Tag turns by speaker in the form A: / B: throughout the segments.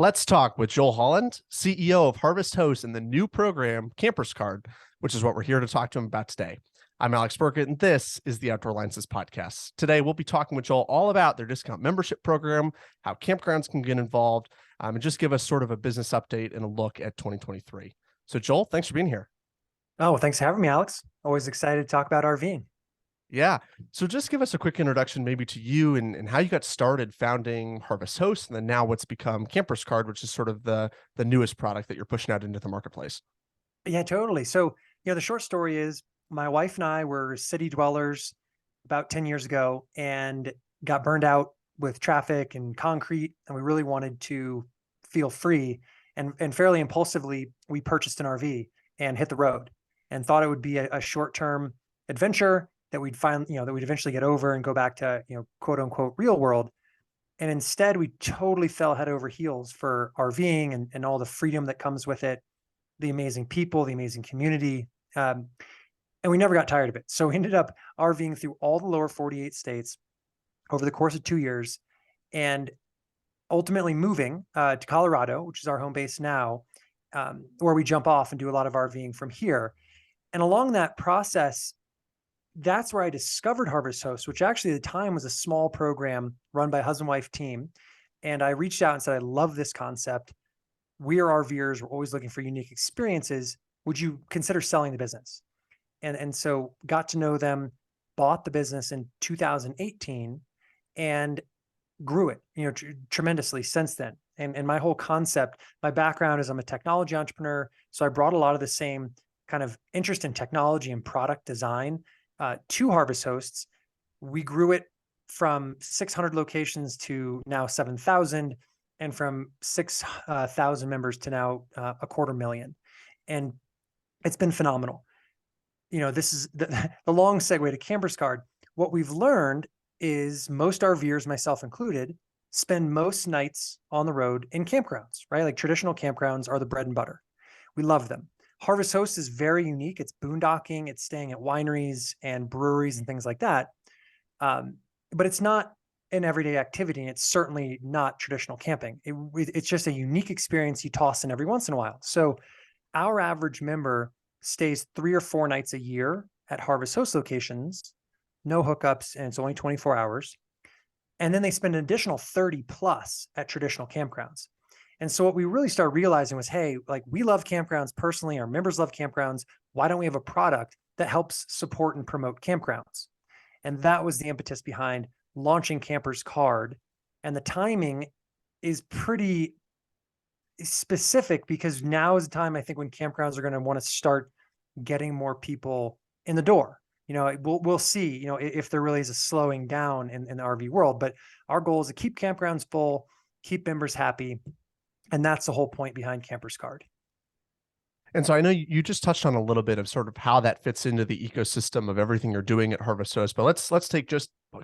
A: Let's talk with Joel Holland, CEO of Harvest Host and the new program, CampersCard, which is what we're here to talk to him about today. I'm Alex Burkett, and this is the Outdoor Alliances podcast. Today, we'll be talking with Joel all about their discount membership program, how campgrounds can get involved, and just give us sort of a business update and a look at 2023. So, Joel, thanks for being here.
B: Oh, thanks for having me, Alex. Always excited to talk about RVing.
A: Yeah. So just give us a quick introduction maybe to you and how you got started founding Harvest Host and then now what's become CampersCard, which is sort of the newest product that you're pushing out into the marketplace.
B: Yeah, totally. So, the short story is my wife and I were city dwellers about 10 years ago and got burned out with traffic and concrete. And we really wanted to feel free. And fairly impulsively, we purchased an RV and hit the road and thought it would be a short-term adventure that we'd find, that we'd eventually get over and go back to, quote unquote, real world. And instead we totally fell head over heels for RVing and all the freedom that comes with it, the amazing people, the amazing community. And we never got tired of it. So we ended up RVing through all the lower 48 states over the course of 2 years and ultimately moving to Colorado, which is our home base now, where we jump off and do a lot of RVing from here. And along that process, that's where I discovered Harvest Host, which actually at the time was a small program run by a husband-wife team. And I reached out and said, I love this concept. We are RVers. We're always looking for unique experiences. Would you consider selling the business? And so got to know them, bought the business in 2018 and grew it, tremendously since then. And my whole concept, my background is I'm a technology entrepreneur. So I brought a lot of the same kind of interest in technology and product design to Harvest Hosts. We grew it from 600 locations to now 7,000 and from 6,000 members to now 250,000. And it's been phenomenal. This is the long segue to CampersCard. What we've learned is most RVers, myself included, spend most nights on the road in campgrounds, right? Like traditional campgrounds are the bread and butter. We love them. Harvest Host is very unique. It's boondocking. It's staying at wineries and breweries and things like that. But it's not an everyday activity. And it's certainly not traditional camping. It's just a unique experience you toss in every once in a while. So our average member stays 3 or 4 nights a year at Harvest Host locations, no hookups, and it's only 24 hours. And then they spend an additional 30 plus at traditional campgrounds. And so what we really started realizing was, hey, like we love campgrounds personally, our members love campgrounds. Why don't we have a product that helps support and promote campgrounds? And that was the impetus behind launching CampersCard. And the timing is pretty specific because now is the time, I think, when campgrounds are going to want to start getting more people in the door. We'll see, if there really is a slowing down in the RV world, but our goal is to keep campgrounds full, keep members happy. And that's the whole point behind CampersCard.
A: And so I know you just touched on a little bit of sort of how that fits into the ecosystem of everything you're doing at Harvest Host, but let's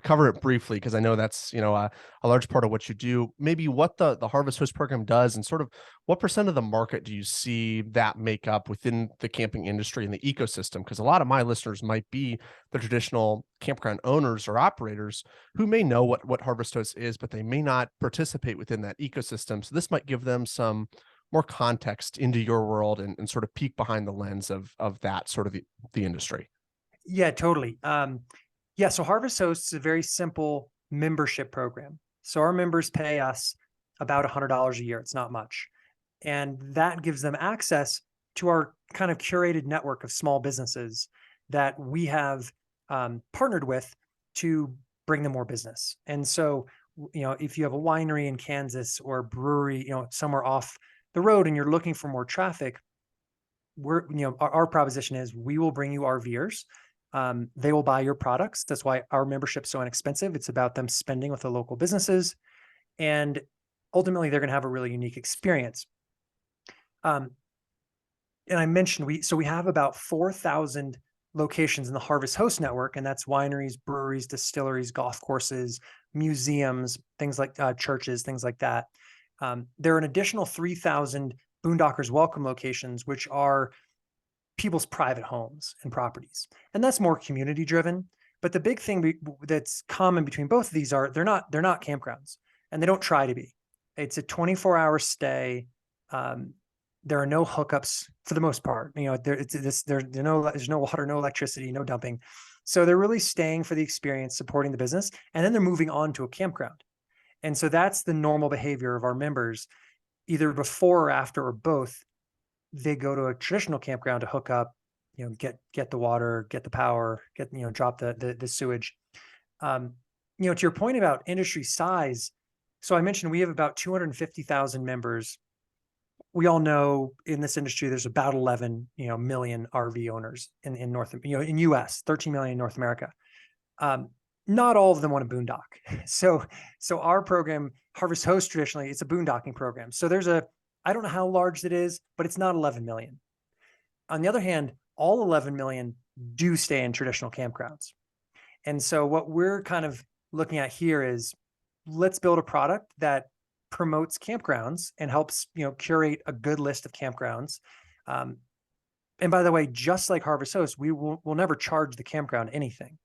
A: cover it briefly because I know that's a large part of what you do. Maybe what the Harvest Host program does and sort of what % of the market do you see that make up within the camping industry and the ecosystem? Because a lot of my listeners might be the traditional campground owners or operators who may know what Harvest Host is, but they may not participate within that ecosystem. So this might give them some more context into your world and sort of peek behind the lens of that sort of the industry.
B: Yeah, totally. So Harvest Host is a very simple membership program. So our members pay us about $100 a year. It's not much. And that gives them access to our kind of curated network of small businesses that we have partnered with to bring them more business. And so, if you have a winery in Kansas or a brewery, somewhere off the road and you're looking for more traffic, our proposition is we will bring you RVers. They will buy your products. That's why our membership's so inexpensive. It's about them spending with the local businesses. And ultimately, they're going to have a really unique experience. And I mentioned, we have about 4,000 locations in the Harvest Host network, and that's wineries, breweries, distilleries, golf courses, museums, things like churches, things like that. There are an additional 3,000 Boondockers Welcome locations, which are people's private homes and properties. And that's more community driven. But the big thing that's common between both of these are they're not campgrounds, and they don't try to be. It's a 24-hour stay. There are no hookups for the most part. There's no water, no electricity, no dumping. So they're really staying for the experience, supporting the business, and then they're moving on to a campground. And so that's the normal behavior of our members, either before or after or both. They go to a traditional campground to hook up, get the water, get the power, drop the sewage. To your point about industry size, so I mentioned we have about 250,000 members. We all know in this industry, there's about 11, million RV owners in in US, 13 million in North America. Not all of them want a boondock. So our program, Harvest Host, traditionally, it's a boondocking program. So I don't know how large it is, but it's not 11 million. On the other hand, all 11 million do stay in traditional campgrounds. And so what we're kind of looking at here is, let's build a product that promotes campgrounds and helps, curate a good list of campgrounds. And by the way, just like Harvest Host, we'll never charge the campground anything.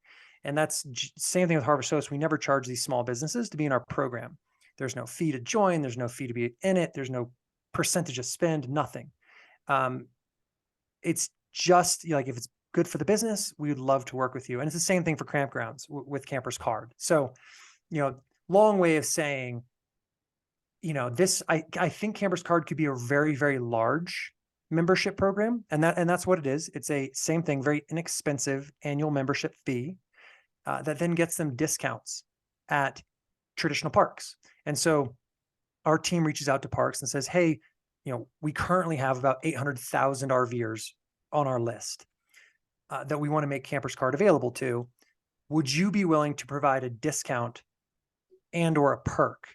B: And that's same thing with Harvest Host. We never charge these small businesses to be in our program. There's no fee to join. There's no fee to be in it. There's no percentage of spend, nothing. It's just like, if it's good for the business, we would love to work with you. And it's the same thing for campgrounds with CampersCard. So, long way of saying, I think CampersCard could be a very, very large membership program. And that's what it is. It's a same thing, very inexpensive annual membership fee that then gets them discounts at traditional parks. And so our team reaches out to parks and says, hey, we currently have about 800,000 RVers on our list that we want to make CampersCard available to. Would you be willing to provide a discount and or a perk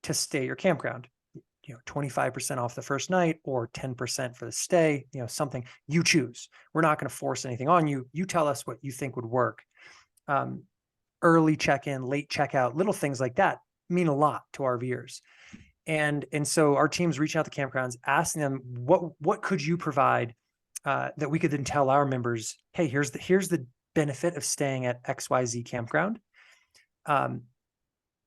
B: to stay at your campground? 25% off the first night or 10% for the stay, something you choose. We're not going to force anything on you. You tell us what you think would work. Early check-in, late checkout, little things like that mean a lot to RVers. And so our teams reach out to campgrounds, asking them, what could you provide that we could then tell our members, hey, here's the benefit of staying at XYZ campground.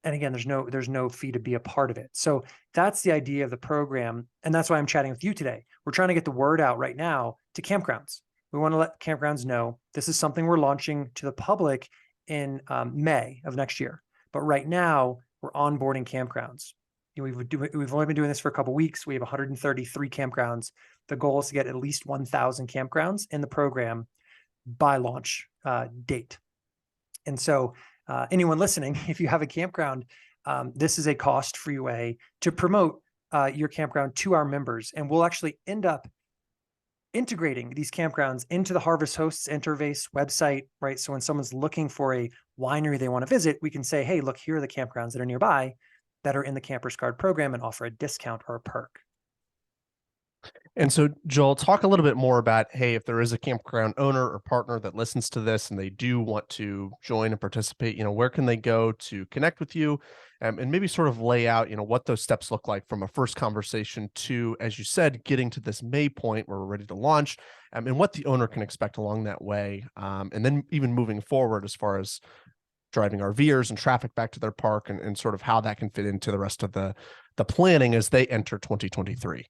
B: And again, there's no fee to be a part of it. So that's the idea of the program. And that's why I'm chatting with you today. We're trying to get the word out right now to campgrounds. We want to let campgrounds know this is something we're launching to the public in May of next year. But right now we're onboarding campgrounds. We've only been doing this for a couple of weeks. We have 133 campgrounds. The goal is to get at least 1,000 campgrounds in the program by launch date. And so anyone listening, if you have a campground, this is a cost-free way to promote your campground to our members. And we'll actually end up integrating these campgrounds into the Harvest Hosts interface website, right? So when someone's looking for a winery they want to visit, we can say, hey, look, here are the campgrounds that are nearby that are in the CampersCard program and offer a discount or a perk.
A: And so, Joel, talk a little bit more about, hey, if there is a campground owner or partner that listens to this and they do want to join and participate, where can they go to connect with you, and maybe sort of lay out, what those steps look like from a first conversation to, as you said, getting to this May point where we're ready to launch, and what the owner can expect along that way, and then even moving forward as far as driving RVers and traffic back to their park, and sort of how that can fit into the rest of the planning as they enter 2023.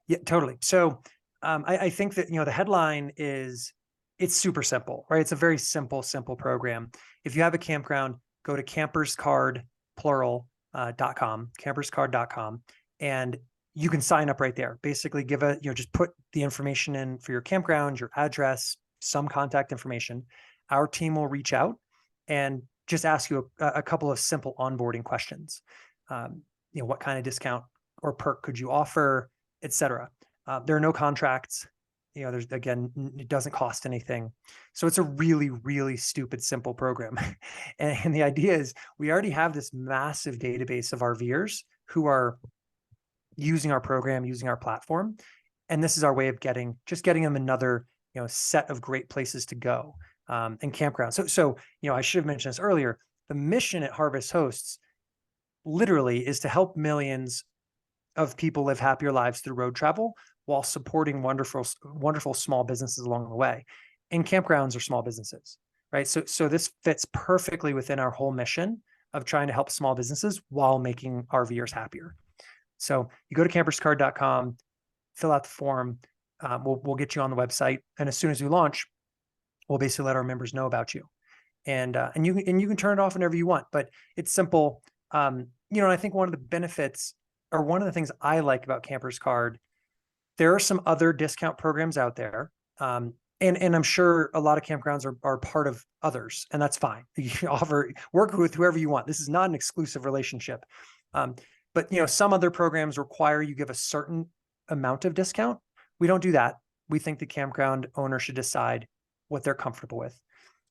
B: Yeah, totally. So I think that, the headline is, it's super simple, right? It's a very simple program. If you have a campground, go to CampersCard, plural.com, CampersCard.com, and you can sign up right there. Basically just put the information in for your campground, your address, some contact information. Our team will reach out and just ask you a couple of simple onboarding questions. What kind of discount or perk could you offer, etc. There are no contracts. It doesn't cost anything. So it's a really, really stupid, simple program. and the idea is, we already have this massive database of RVers who are using our program, using our platform. And this is our way of getting them another, set of great places to go, and campgrounds. So, I should have mentioned this earlier. The mission at Harvest Hosts literally is to help millions of people live happier lives through road travel while supporting wonderful small businesses along the way. And campgrounds are small businesses, right? So this fits perfectly within our whole mission of trying to help small businesses while making RVers happier. So you go to camperscard.com, fill out the form. We'll get you on the website. And as soon as we launch, we'll basically let our members know about you. And you can turn it off whenever you want, but it's simple. And I think one of the benefits, or one of the things I like about CampersCard, there are some other discount programs out there. And I'm sure a lot of campgrounds are part of others, and that's fine. You can work with whoever you want. This is not an exclusive relationship. But some other programs require you give a certain amount of discount. We don't do that. We think the campground owner should decide what they're comfortable with.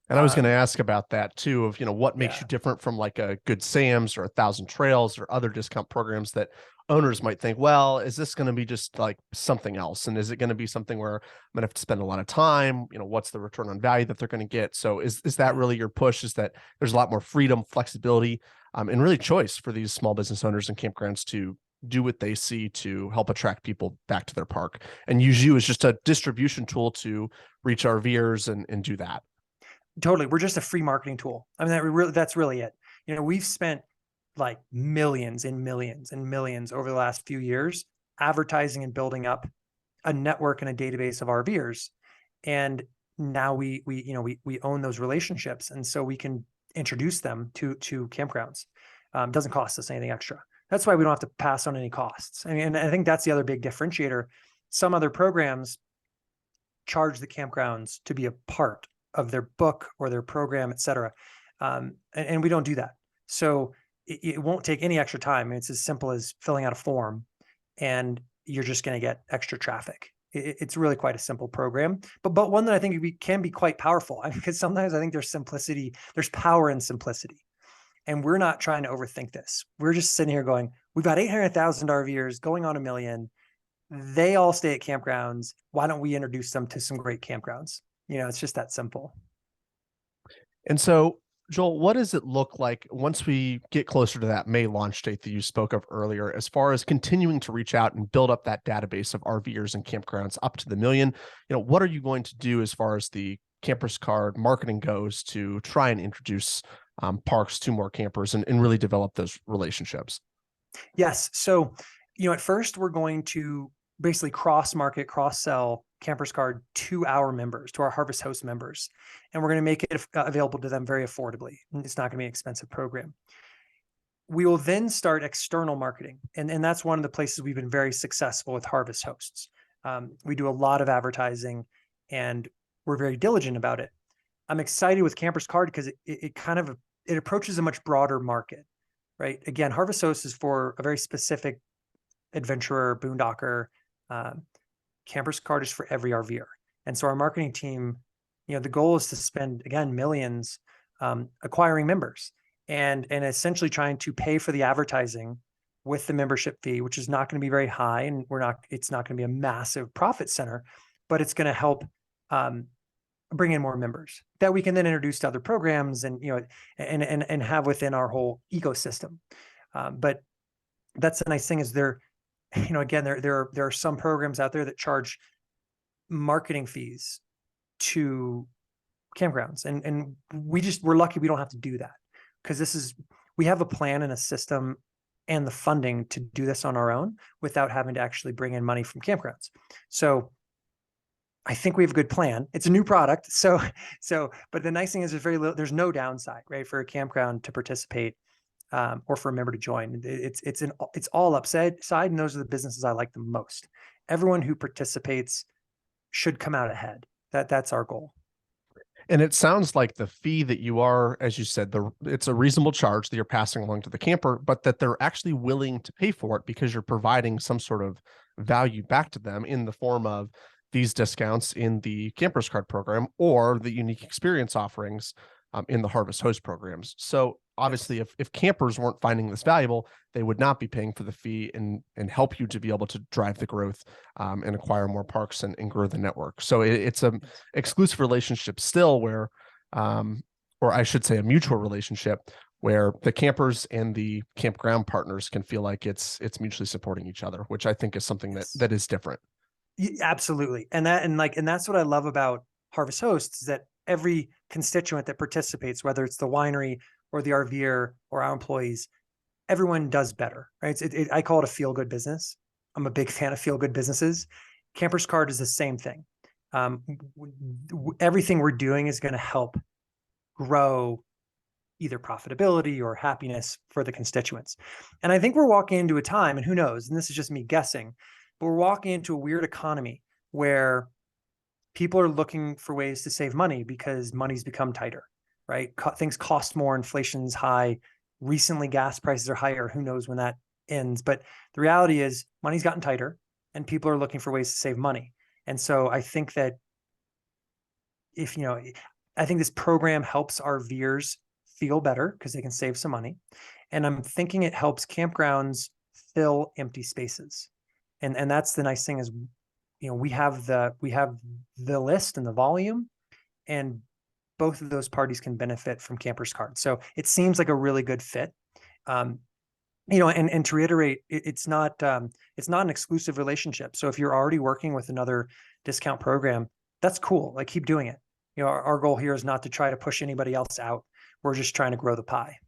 A: And I was going to ask about that too, of, what makes you different from like a Good Sam's or 1,000 Trails or other discount programs that owners might think, well, is this going to be just like something else? And is it going to be something where I'm going to have to spend a lot of time? What's the return on value that they're going to get? So is that really your push, is that there's a lot more freedom, flexibility, and really choice for these small business owners and campgrounds to do what they see to help attract people back to their park, and use you as just a distribution tool to reach RVers and do that?
B: Totally. We're just a free marketing tool. I mean, that's really it. We've spent like millions and millions and millions over the last few years advertising and building up a network and a database of RVers. And now we own those relationships. And so we can introduce them to campgrounds. Doesn't cost us anything extra. That's why we don't have to pass on any costs. I mean, and I think that's the other big differentiator. Some other programs charge the campgrounds to be a part of their book or their program, et cetera. And we don't do that. So it won't take any extra time. I mean, it's as simple as filling out a form, and you're just going to get extra traffic. It's really quite a simple program, but one that I think can be quite powerful. Because sometimes I think there's power in simplicity. And we're not trying to overthink this. We're just sitting here going, we've got 800,000 RVers going on 1 million. They all stay at campgrounds. Why don't we introduce them to some great campgrounds? It's just that simple.
A: And so, Joel, what does it look like once we get closer to that May launch date that you spoke of earlier, as far as continuing to reach out and build up that database of RVers and campgrounds up to the 1 million? What are you going to do as far as the CampersCard marketing goes to try and introduce parks to more campers and really develop those relationships?
B: Yes. So, at first we're going to basically cross-sell CampersCard to our members, to our Harvest Host members. And we're going to make it available to them very affordably. It's not going to be an expensive program. We will then start external marketing. And that's one of the places we've been very successful with Harvest Hosts. We do a lot of advertising, and we're very diligent about it. I'm excited with CampersCard because it approaches a much broader market, right? Again, Harvest Hosts is for a very specific adventurer, boondocker. CampersCard is for every RVer. And so our marketing team, the goal is to spend, again, millions acquiring members and essentially trying to pay for the advertising with the membership fee, which is not going to be very high, and it's not going to be a massive profit center, but it's going to help bring in more members that we can then introduce to other programs and have within our whole ecosystem. But that's the nice thing, is there are some programs out there that charge marketing fees to campgrounds, and we're lucky we don't have to do that, because we have a plan and a system and the funding to do this on our own without having to actually bring in money from campgrounds. So I think we have a good plan. It's a new product. But the nice thing is there's no downside, right? For a campground to participate, or for a member to join. It's all upside, and those are the businesses I like the most. Everyone who participates should come out ahead. That's our goal.
A: And it sounds like the fee that you are, as you said, it's a reasonable charge that you're passing along to the camper, but that they're actually willing to pay for it because you're providing some sort of value back to them in the form of these discounts in the CampersCard program or the unique experience offerings in the Harvest Host programs. So obviously, if campers weren't finding this valuable, they would not be paying for the fee and help you to be able to drive the growth and acquire more parks and grow the network. So it's a exclusive relationship still, where, or I should say, a mutual relationship where the campers and the campground partners can feel like it's mutually supporting each other, which I think is something that is different.
B: Absolutely. And that's what I love about Harvest Hosts, is that every constituent that participates, whether it's the winery or the RVer or our employees, everyone does better, right? I call it a feel-good business. I'm a big fan of feel-good businesses. CampersCard is the same thing. Everything we're doing is going to help grow either profitability or happiness for the constituents. And I think we're walking into a time, and who knows, and this is just me guessing, but we're walking into a weird economy where people are looking for ways to save money because money's become tighter, right? Things cost more, inflation's high. Recently, gas prices are higher. Who knows when that ends? But the reality is money's gotten tighter and people are looking for ways to save money. And so I think that I think this program helps our RVers feel better because they can save some money. And I'm thinking it helps campgrounds fill empty spaces. And that's the nice thing is, we have the list and the volume, and both of those parties can benefit from CampersCard. So it seems like a really good fit. And to reiterate, it's not an exclusive relationship. So if you're already working with another discount program, that's cool. Like, keep doing it. Our goal here is not to try to push anybody else out. We're just trying to grow the pie.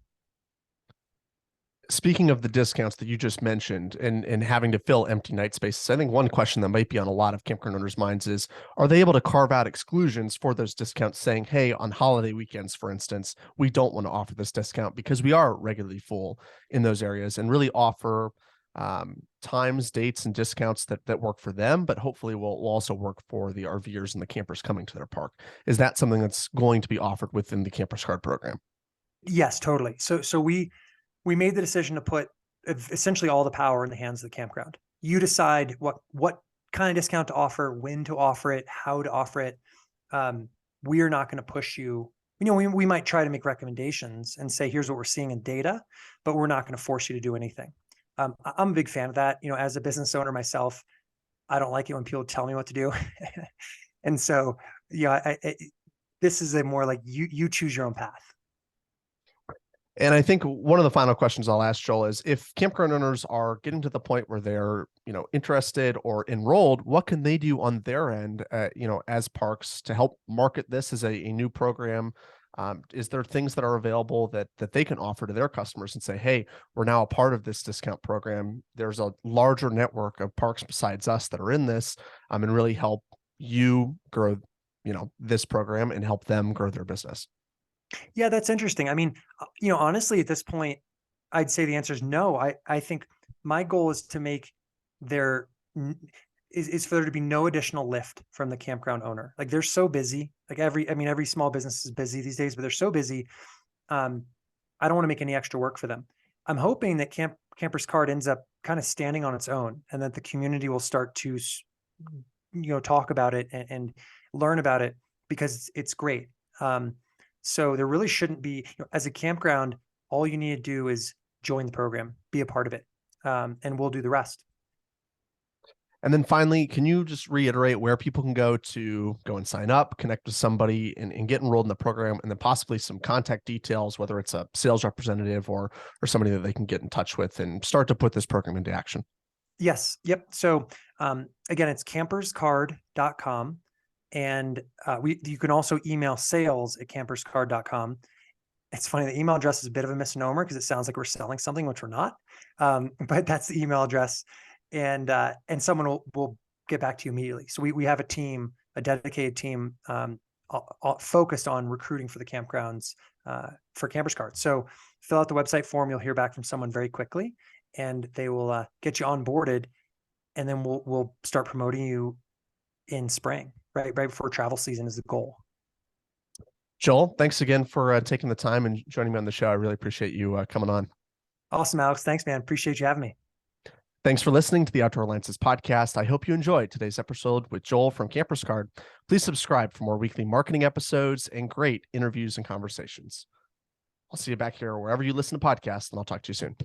A: Speaking of the discounts that you just mentioned and having to fill empty night spaces, I think one question that might be on a lot of campground owners' minds is, are they able to carve out exclusions for those discounts saying, hey, on holiday weekends, for instance, we don't want to offer this discount because we are regularly full in those areas, and really offer times, dates, and discounts that work for them, but hopefully will also work for the RVers and the campers coming to their park. Is that something that's going to be offered within the CampersCard program?
B: Yes, totally. So we made the decision to put essentially all the power in the hands of the campground. You decide what kind of discount to offer, when to offer it, how to offer it. We are not going to push you. We might try to make recommendations and say, here's what we're seeing in data, but we're not going to force you to do anything. I'm a big fan of that. As a business owner myself, I don't like it when people tell me what to do. And so, this is a more like you choose your own path.
A: And I think one of the final questions I'll ask, Joel, is if campground owners are getting to the point where they're, interested or enrolled, what can they do on their end, as parks to help market this as a new program? Is there things that are available that they can offer to their customers and say, hey, we're now a part of this discount program. There's a larger network of parks besides us that are in this, and really help you grow, this program and help them grow their business?
B: Yeah, that's interesting. I mean, honestly, at this point, I'd say the answer is no. I think my goal is to make there is for there to be no additional lift from the campground owner. Like, they're so busy. Like, every small business is busy these days, but they're so busy. I don't want to make any extra work for them. I'm hoping that CampersCard ends up kind of standing on its own, and that the community will start to, talk about it and learn about it, because it's great. So there really shouldn't be, as a campground, all you need to do is join the program, be a part of it, and we'll do the rest.
A: And then finally, can you just reiterate where people can go and sign up, connect with somebody, and get enrolled in the program, and then possibly some contact details, whether it's a sales representative or somebody that they can get in touch with and start to put this program into action?
B: Yes. Yep. So again, it's camperscard.com. And you can also email sales@camperscard.com. It's funny, the email address is a bit of a misnomer because it sounds like we're selling something, which we're not. But that's the email address, and someone will get back to you immediately. So we have a dedicated team focused on recruiting for the campgrounds for CampersCard. So fill out the website form. You'll hear back from someone very quickly, and they will get you onboarded, and then we'll start promoting you in spring. Right before travel season is the goal.
A: Joel, thanks again for taking the time and joining me on the show. I really appreciate you coming on.
B: Awesome, Alex. Thanks, man. Appreciate you having me.
A: Thanks for listening to the Outdoor Alliances podcast. I hope you enjoyed today's episode with Joel from CampersCard. Please subscribe for more weekly marketing episodes and great interviews and conversations. I'll see you back here wherever you listen to podcasts, and I'll talk to you soon.